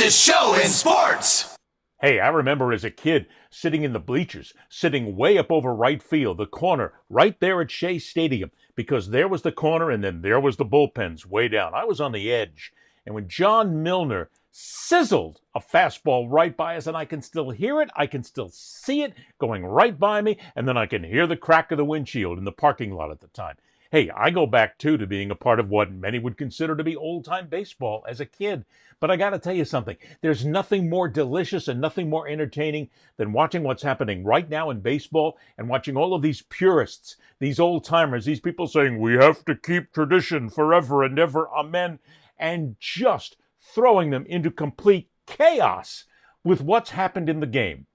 fastest show in sports. Hey, I remember as a kid sitting in the bleachers, sitting way up over right field, the corner, right there at Shea Stadium, because there was the corner and then there was the bullpens way down. I was on the edge. And when John Milner sizzled a fastball right by us, and I can still hear it, I can still see it going right by me, and then I can hear the crack of the windshield in the parking lot at the time. Hey, I go back, too, to being a part of what many would consider to be old-time baseball as a kid. But I got to tell you something. There's nothing more delicious and nothing more entertaining than watching what's happening right now in baseball and watching all of these purists, these old-timers, these people saying, we have to keep tradition forever and ever, amen, and just throwing them into complete chaos with what's happened in the game.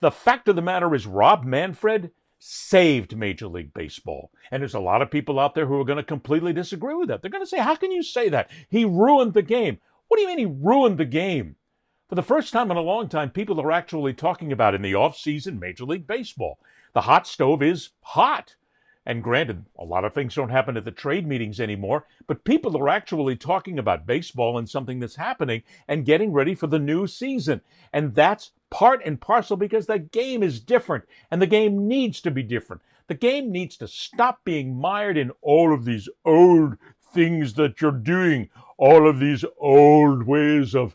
The fact of the matter is Rob Manfred saved Major League Baseball. And there's a lot of people out there who are going to completely disagree with that. They're going to say, how can you say that? He ruined the game. What do you mean he ruined the game? For the first time in a long time, people are actually talking about in the off-season Major League Baseball. The hot stove is hot. And granted, a lot of things don't happen at the trade meetings anymore, but people are actually talking about baseball and something that's happening and getting ready for the new season. And that's part and parcel because the game is different, and the game needs to be different. The game needs to stop being mired in all of these old things that you're doing, all of these old ways of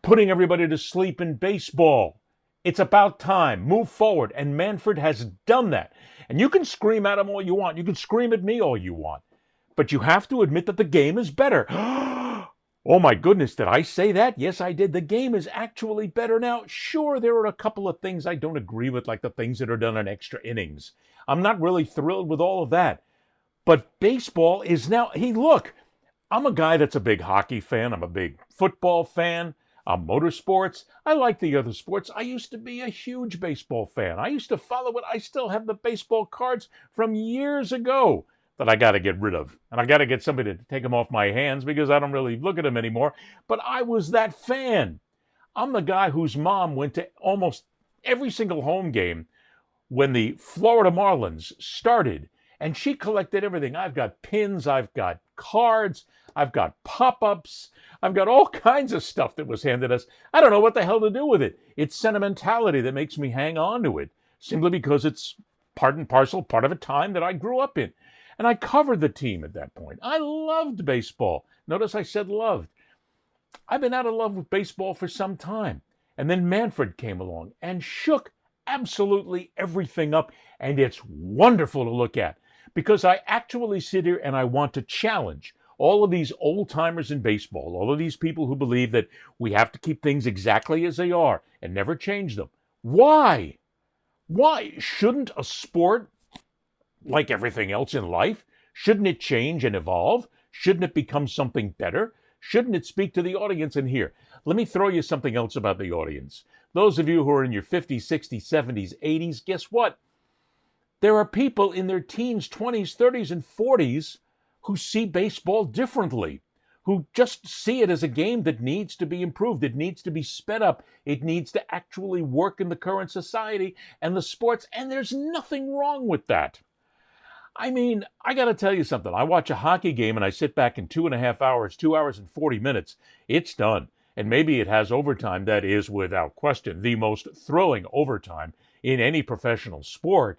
putting everybody to sleep in baseball. It's about time. Move forward. And Manfred has done that. And you can scream at him all you want. You can scream at me all you want. But you have to admit that the game is better. Oh my goodness, did I say that? Yes, I did. The game is actually better now. Sure, there are a couple of things I don't agree with, like the things that are done in extra innings. I'm not really thrilled with all of that. But baseball is now, hey, look, I'm a guy that's a big hockey fan. I'm a big football fan. I'm motorsports. I like the other sports. I used to be a huge baseball fan. I used to follow it. I still have the baseball cards from years ago that I got to get rid of. And I got to get somebody to take them off my hands because I don't really look at them anymore. But I was that fan. I'm the guy whose mom went to almost every single home game when the Florida Marlins started. And she collected everything. I've got pins. I've got cards. I've got pop-ups. I've got all kinds of stuff that was handed us. I don't know what the hell to do with it. It's sentimentality that makes me hang on to it, simply because it's part and parcel, part of a time that I grew up in. And I covered the team at that point. I loved baseball. Notice I said loved. I've been out of love with baseball for some time. And then Manfred came along and shook absolutely everything up. And it's wonderful to look at because I actually sit here and I want to challenge all of these old-timers in baseball, all of these people who believe that we have to keep things exactly as they are and never change them. Why? Why shouldn't a sport, like everything else in life, shouldn't it change and evolve? Shouldn't it become something better? Shouldn't it speak to the audience? And here, let me throw you something else about the audience. Those of you who are in your 50s, 60s, 70s, 80s, guess what? There are people in their teens, 20s, 30s, and 40s who see baseball differently, who just see it as a game that needs to be improved. It needs to be sped up. It needs to actually work in the current society and the sports, and there's nothing wrong with that. I mean, I got to tell you something. I watch a hockey game and I sit back in 2.5 hours, 2 hours and 40 minutes. It's done. And maybe it has overtime. That is, without question, the most thrilling overtime in any professional sport.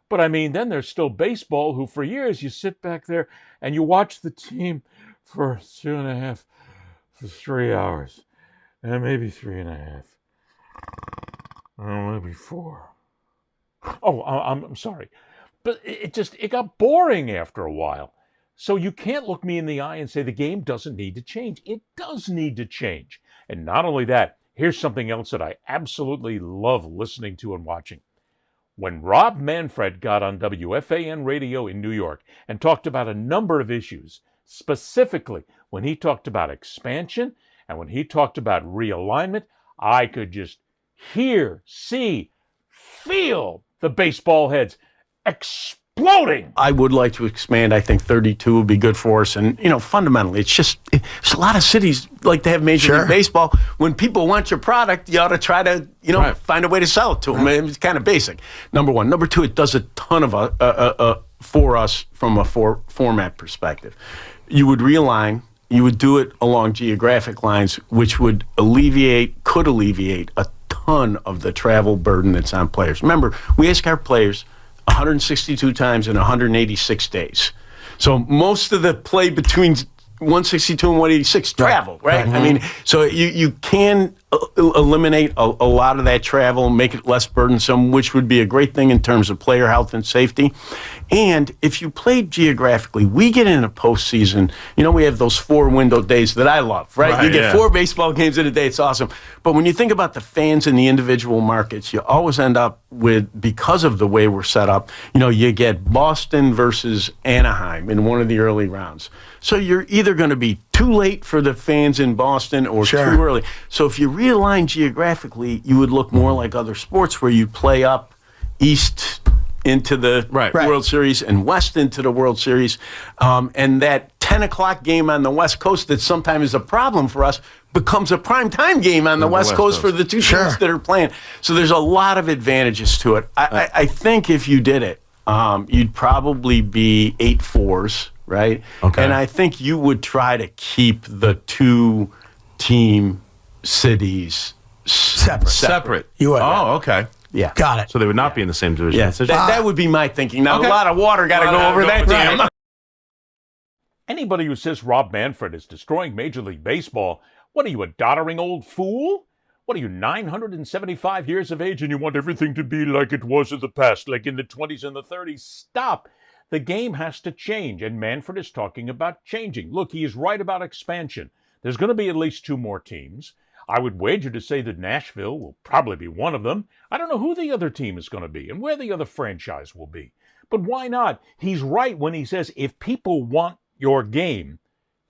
But I mean, then there's still baseball, who for years you sit back there and you watch the team for 2.5 to 3 hours, and maybe 3.5, or maybe 4. Oh, I'm sorry, but it got boring after a while. So you can't look me in the eye and say the game doesn't need to change. It does need to change. And not only that, here's something else that I absolutely love listening to and watching. When Rob Manfred got on WFAN radio in New York and talked about a number of issues, specifically when he talked about expansion and when he talked about realignment, I could just hear, see, feel the baseball heads exploding. I would like to expand. I think 32 would be good for us. And, fundamentally, it's a lot of cities like to have Major League Baseball. When people want your product, you ought to try to, find a way to sell it to them. It's kind of basic, number one. Number two, it does a ton of for us from a format perspective. You would realign you would do it along geographic lines, which could alleviate a ton of the travel burden that's on players. Remember, we ask our players 162 times in 186 days. So most of the play between 162 and 186 travel, right? I mean, so you can eliminate a lot of that travel, make it less burdensome, which would be a great thing in terms of player health and safety. And if you play geographically, we get in a postseason, we have those 4 window days that I love, right? You get 4 baseball games in a day, it's awesome. But when you think about the fans in the individual markets, you always end up with, because of the way we're set up, you get Boston versus Anaheim in one of the early rounds. So you're either going to be too late for the fans in Boston or too early. So if you realign geographically, you would look more like other sports where you play up east into the World Series and west into the World Series. And that 10 o'clock game on the West Coast that sometimes is a problem for us becomes a primetime game on the West Coast for the two teams that are playing. So there's a lot of advantages to it. I think if you did it, you'd probably be 8-4s. Right? Okay. And I think you would try to keep the 2 team cities separate. You would. Oh, okay. Yeah. Got it. So they would not be in the same division. Yeah. That would be my thinking. Now, a lot of water got to go over that dam. Anybody who says Rob Manfred is destroying Major League Baseball, what are you, a doddering old fool? What are you, 975 years of age and you want everything to be like it was in the past, like in the 20s and the 30s? Stop. The game has to change, and Manfred is talking about changing. Look, he is right about expansion. There's going to be at least 2 more teams. I would wager to say that Nashville will probably be one of them. I don't know who the other team is going to be and where the other franchise will be. But why not? He's right when he says if people want your game,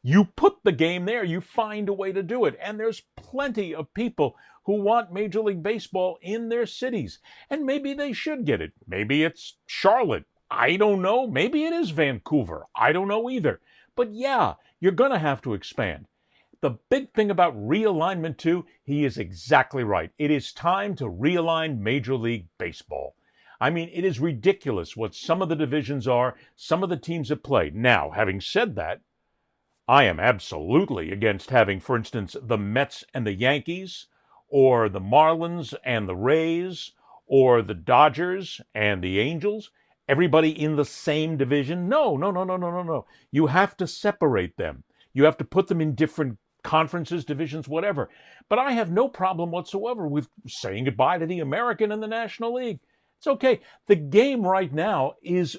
you put the game there. You find a way to do it. And there's plenty of people who want Major League Baseball in their cities. And maybe they should get it. Maybe it's Charlotte. I don't know. Maybe it is Vancouver. I don't know either. But yeah, you're going to have to expand. The big thing about realignment, too, he is exactly right. It is time to realign Major League Baseball. I mean, it is ridiculous what some of the divisions are, some of the teams that play. Now, having said that, I am absolutely against having, for instance, the Mets and the Yankees, or the Marlins and the Rays, or the Dodgers and the Angels. Everybody in the same division? No. You have to separate them. You have to put them in different conferences, divisions, whatever. But I have no problem whatsoever with saying goodbye to the American and the National League. It's okay. The game right now is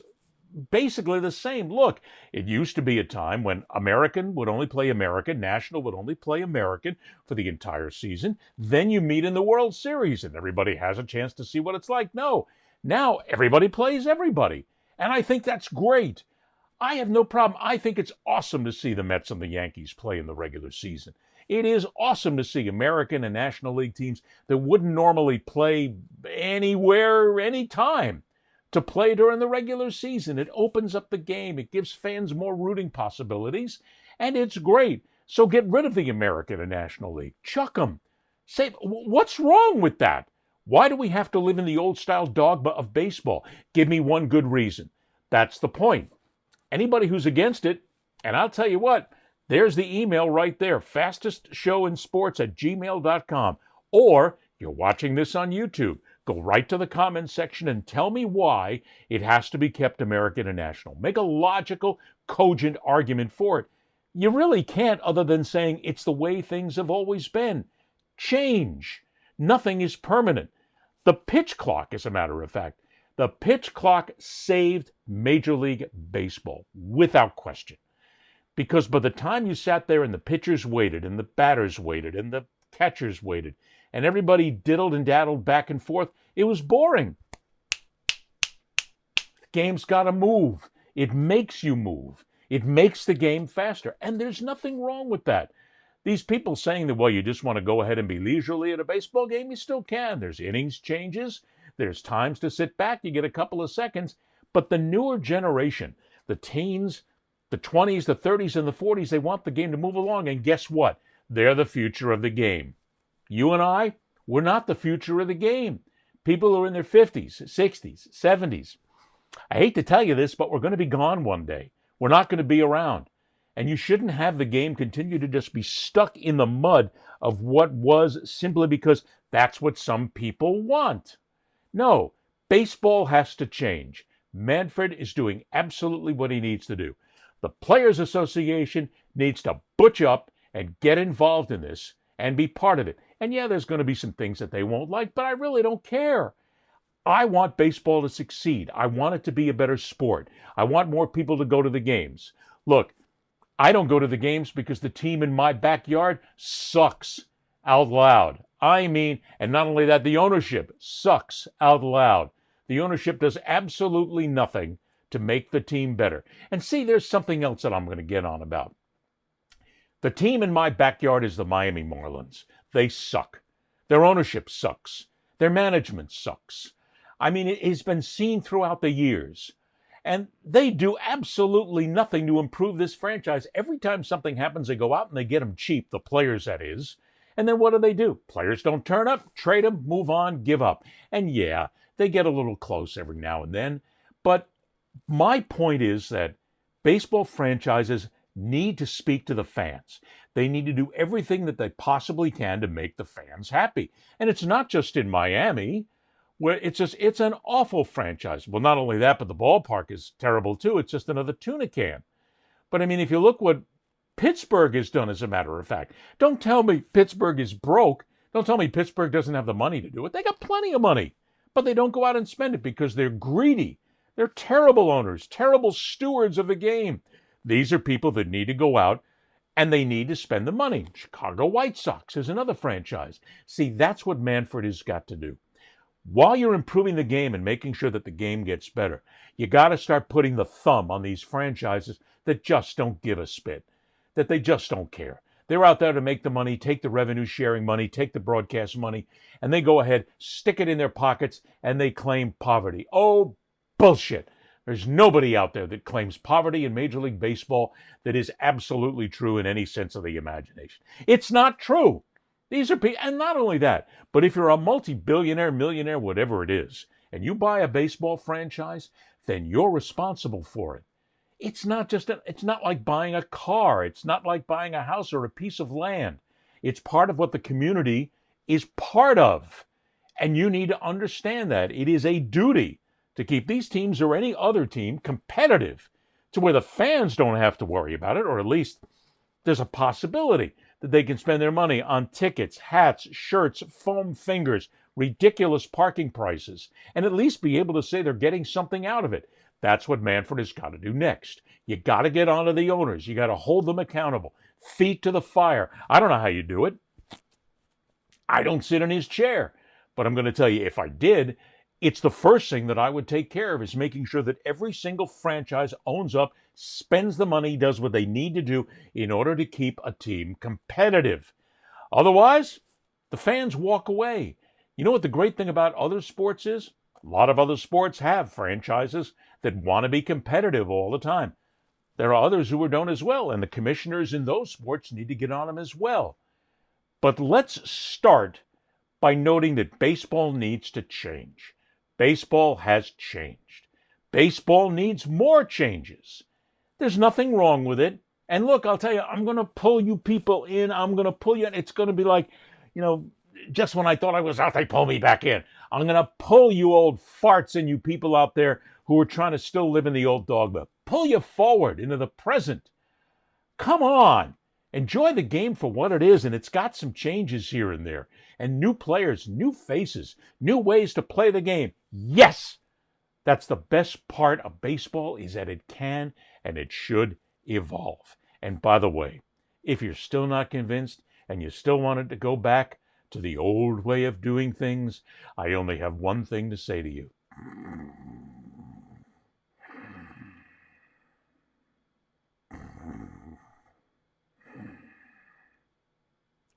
basically the same. Look, it used to be a time when American would only play American, National would only play American for the entire season. Then you meet in the World Series and everybody has a chance to see what it's like. No. Now everybody plays everybody. And I think that's great. I have no problem. I think it's awesome to see the Mets and the Yankees play in the regular season. It is awesome to see American and National League teams that wouldn't normally play anywhere, anytime, to play during the regular season. It opens up the game. It gives fans more rooting possibilities. And it's great. So get rid of the American and National League. Chuck them. Say, what's wrong with that? Why do we have to live in the old-style dogma of baseball? Give me one good reason. That's the point. Anybody who's against it, and I'll tell you what, there's the email right there, fastestshowinsports@gmail.com. Or you're watching this on YouTube. Go right to the comments section and tell me why it has to be kept American and National. Make a logical, cogent argument for it. You really can't other than saying it's the way things have always been. Change. Nothing is permanent. The pitch clock, as a matter of fact, the pitch clock saved Major League Baseball, without question. Because by the time you sat there and the pitchers waited, and the batters waited, and the catchers waited, and everybody diddled and daddled back and forth, it was boring. The game's got to move. It makes you move. It makes the game faster. And there's nothing wrong with that. These people saying that, well, you just want to go ahead and be leisurely at a baseball game, you still can. There's innings changes. There's times to sit back. You get a couple of seconds. But the newer generation, the teens, the 20s, the 30s, and the 40s, they want the game to move along. And guess what? They're the future of the game. You and I, we're not the future of the game. People who are in their 50s, 60s, 70s. I hate to tell you this, but we're going to be gone one day. We're not going to be around. And you shouldn't have the game continue to just be stuck in the mud of what was simply because that's what some people want. No, baseball has to change. Manfred is doing absolutely what he needs to do. The Players Association needs to butch up and get involved in this and be part of it. And yeah, there's going to be some things that they won't like, but I really don't care. I want baseball to succeed. I want it to be a better sport. I want more people to go to the games. Look, I don't go to the games because the team in my backyard sucks out loud. I mean, and not only that, the ownership sucks out loud. The ownership does absolutely nothing to make the team better. And see, there's something else that I'm going to get on about. The team in my backyard is the Miami Marlins. They suck. Their ownership sucks. Their management sucks. I mean, it has been seen throughout the years. And they do absolutely nothing to improve this franchise. Every time something happens, they go out and they get them cheap, the players, that is. And then what do? Players don't turn up, trade them, move on, give up. And yeah, they get a little close every now and then. But my point is that baseball franchises need to speak to the fans. They need to do everything that they possibly can to make the fans happy. And it's not just in Miami, where it's an awful franchise. Well, not only that, but the ballpark is terrible too. It's just another tuna can. But I mean, if you look what Pittsburgh has done, as a matter of fact, don't tell me Pittsburgh is broke. Don't tell me Pittsburgh doesn't have the money to do it. They got plenty of money, but they don't go out and spend it because they're greedy. They're terrible owners, terrible stewards of the game. These are people that need to go out and they need to spend the money. Chicago White Sox is another franchise. See, that's what Manfred has got to do. While you're improving the game and making sure that the game gets better, you got to start putting the thumb on these franchises that just don't give a spit, that they just don't care. They're out there to make the money, take the revenue sharing money, take the broadcast money, and they go ahead, stick it in their pockets, and they claim poverty. Oh, bullshit. There's nobody out there that claims poverty in Major League Baseball that is absolutely true in any sense of the imagination. It's not true. These are people, and not only that, but if you're a multi-billionaire, millionaire, whatever it is, and you buy a baseball franchise, then you're responsible for it. It's not like buying a car. It's not like buying a house or a piece of land. It's part of what the community is part of. And you need to understand that. It is a duty to keep these teams or any other team competitive to where the fans don't have to worry about it, or at least there's a possibility that they can spend their money on tickets, hats, shirts, foam fingers, ridiculous parking prices, and at least be able to say they're getting something out of it. That's what Manfred has got to do next. You got to get onto the owners. You got to hold them accountable. Feet to the fire. I don't know how you do it. I don't sit in his chair. But I'm going to tell you, if I did, it's the first thing that I would take care of, is making sure that every single franchise owns up, spends the money, does what they need to do in order to keep a team competitive. Otherwise, the fans walk away. You know what the great thing about other sports is? A lot of other sports have franchises that want to be competitive all the time. There are others who don't as well, and the commissioners in those sports need to get on them as well. But let's start by noting that baseball needs to change. Baseball has changed. Baseball needs more changes. There's nothing wrong with it. And look, I'll tell you, I'm going to pull you people in. I'm going to pull you in. It's going to be like, just when I thought I was out, they pull me back in. I'm going to pull you old farts and you people out there who are trying to still live in the old dogma. Pull you forward into the present. Come on. Enjoy the game for what it is, and it's got some changes here and there. And new players, new faces, new ways to play the game. Yes! That's the best part of baseball, is that it can and it should evolve. And by the way, if you're still not convinced and you still want it to go back to the old way of doing things, I only have one thing to say to you.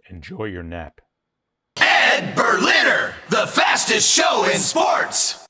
Enjoy your nap. Ed Berliner, the fastest show in sports.